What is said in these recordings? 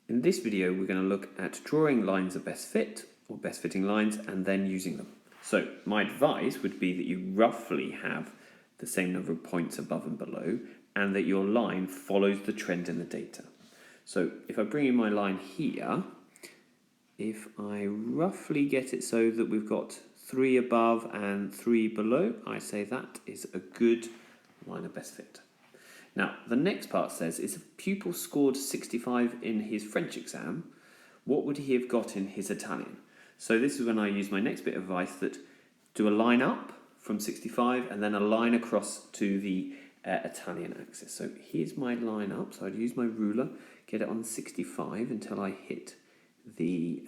In this video, we're going to look at drawing lines of best fit, or best fitting lines, and then using them. So my advice would be that you roughly have the same number of points above and below, and that your line follows the trend in the data. So if I bring in my line here, if I roughly get it so that we've got 3 above and 3 below, I say that is a good line of best fit. Now, the next part says, if a pupil scored 65 in his French exam, what would he have got in his Italian? So this is when I use my next bit of advice, that do a line up from 65 and then a line across to the Italian axis. So here's my line up. So I'd use my ruler, get it on 65 until I hit the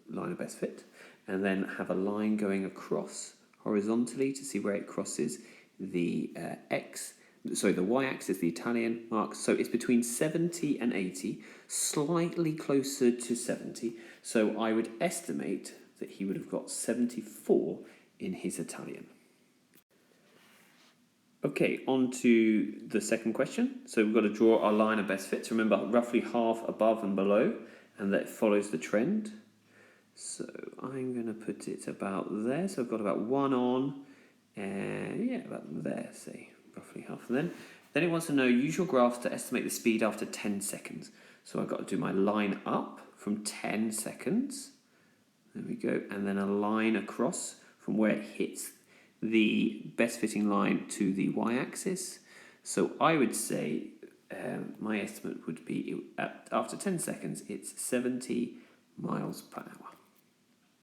line of best fit, and then have a line going across horizontally to see where it crosses the the y-axis, the Italian mark. So it's between 70 and 80, slightly closer to 70. So I would estimate that he would have got 74 in his Italian. Okay, on to the second question. So we've got to draw our line of best fits. Remember, roughly half above and below, and that follows the trend. So I'm going to put it about there. So I've got about 1 on, and yeah, about there, say, roughly half. And then it wants to know, use your graphs to estimate the speed after 10 seconds. So I've got to do my line up from 10 seconds. There we go. And then a line across from where it hits the best fitting line to the y-axis. So I would say my estimate would be, after 10 seconds, it's 70 miles per hour.